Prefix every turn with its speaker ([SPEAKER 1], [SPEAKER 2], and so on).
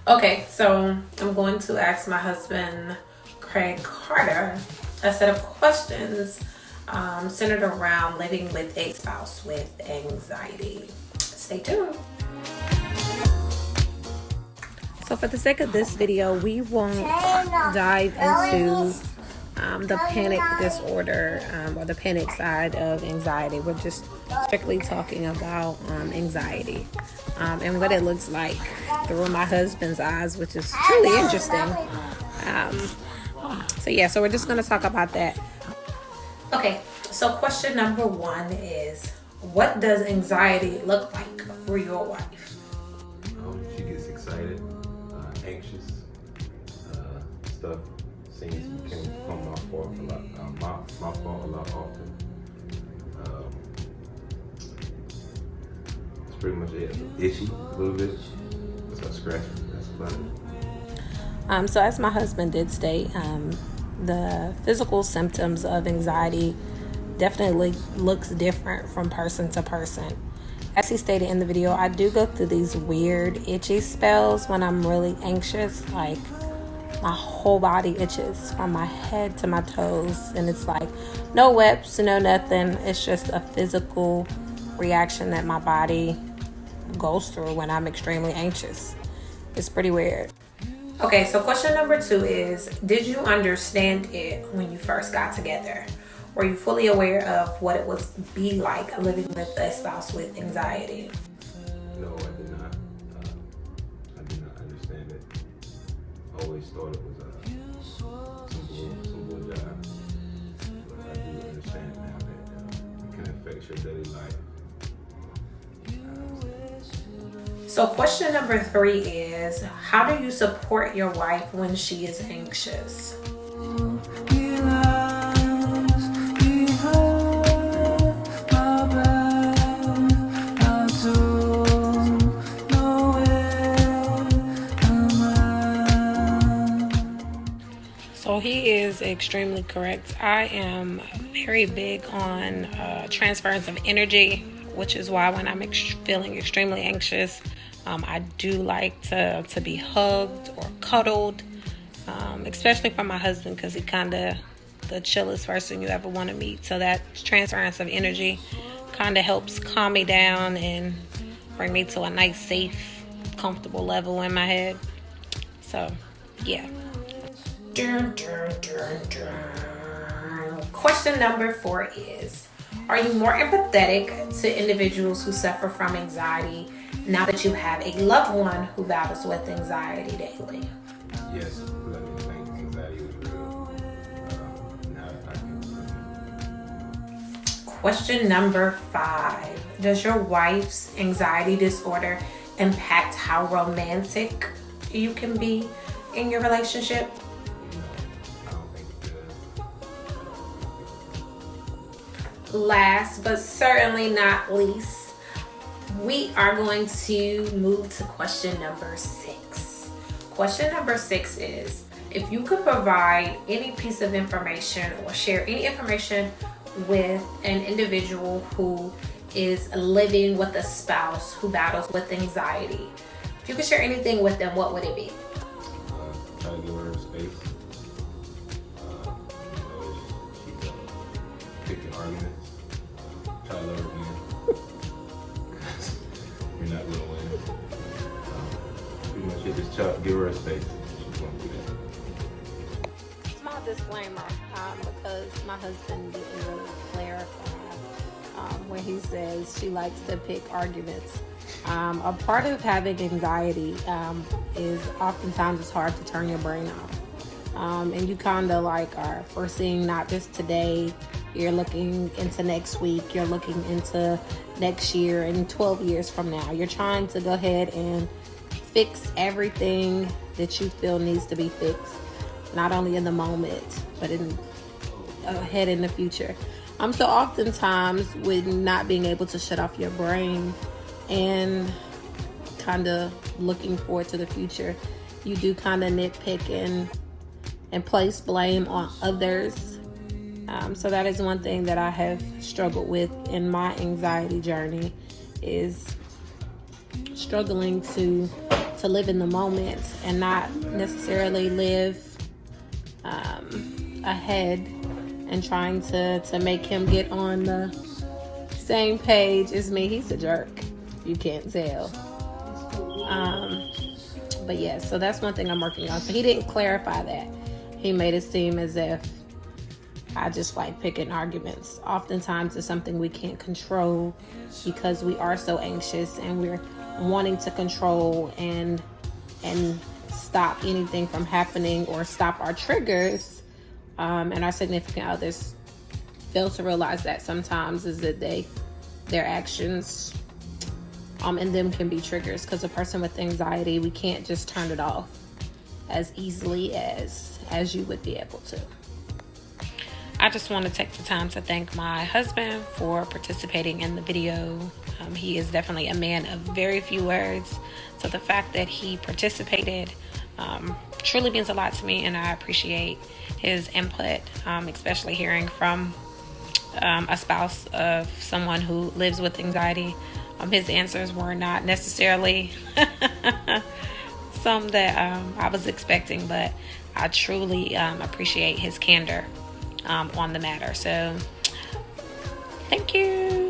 [SPEAKER 1] Okay, so I'm going to ask my husband, Craig Carter, a set of questions centered around living with a spouse with anxiety. Stay tuned. So for the sake of this video, we won't dive into the panic disorder or the panic side of anxiety. We're just strictly talking about anxiety and what it looks like through my husband's eyes, which is truly interesting. So we're just going to talk about that. Okay, so question number one is, what does anxiety look like for your wife?
[SPEAKER 2] She gets excited, anxious, stuff seems can become my fault a lot, my fault a lot often. It's pretty much it. Itchy a little bit. Start scratching. That's about it.
[SPEAKER 1] So as my husband did state, the physical symptoms of anxiety definitely looks different from person to person. As he stated in the video, I do go through these weird itchy spells when I'm really anxious. Like, my whole body itches from my head to my toes, and it's like no whips, no nothing. It's just a physical reaction that my body goes through when I'm extremely anxious. It's pretty weird. Okay, so question number two is, did you understand it when you first got together? Were you fully aware of what it would be like living with a spouse with anxiety?
[SPEAKER 2] No, I did not. I did not understand it. I always thought it was a simple job. But I do understand now that it can affect your daily life.
[SPEAKER 1] So question number three is, how do you support your wife when she is anxious? So he is extremely correct. I am very big on transference of energy, which is why when I'm feeling extremely anxious, I do like to be hugged or cuddled, especially from my husband, because he kind of the chillest person you ever want to meet. So that transference of energy kind of helps calm me down and bring me to a nice, safe, comfortable level in my head. So, yeah. Question number four is, are you more empathetic to individuals who suffer from anxiety now that you have a loved one who battles with anxiety daily?
[SPEAKER 2] Yes, because I didn't think anxiety was real. Now I can.
[SPEAKER 1] Question number five, does your wife's anxiety disorder impact how romantic you can be in your relationship? Last but certainly not least, we are going to move to question number six. Question number six is, if you could provide any piece of information or share any information with an individual who is living with a spouse who battles with anxiety, if you could share anything with them, what would it be?
[SPEAKER 2] Try to give her space. She's picking arguments. Try to let her win. You're not gonna win. Pretty much you just give her a space. She's gonna do that.
[SPEAKER 1] Small disclaimer, because my husband didn't really clarify when he says she likes to pick arguments. A part of having anxiety is oftentimes it's hard to turn your brain off. And you kind of like are foreseeing not just today, you're looking into next week, you're looking into next year and 12 years from now. You're trying to go ahead and fix everything that you feel needs to be fixed, not only in the moment, but ahead in the future. So oftentimes with not being able to shut off your brain and kind of looking forward to the future, you do kind of nitpick and place blame on others. So that is one thing that I have struggled with in my anxiety journey, is struggling to to live in the moment and not necessarily live ahead and trying to make him get on the same page as me. He's a jerk. You can't tell. But yeah, so that's one thing I'm working on. So he didn't clarify that. He made it seem as if I just like picking arguments. Oftentimes it's something we can't control because we are so anxious and we're wanting to control and stop anything from happening or stop our triggers. And our significant others fail to realize that sometimes is that their actions and them can be triggers, because a person with anxiety, we can't just turn it off as easily as you would be able to. I just want to take the time to thank my husband for participating in the video. He is definitely a man of very few words, so the fact that he participated truly means a lot to me, and I appreciate his input, especially hearing from a spouse of someone who lives with anxiety. His answers were not necessarily some that I was expecting, but I truly appreciate his candor on the matter. So thank you.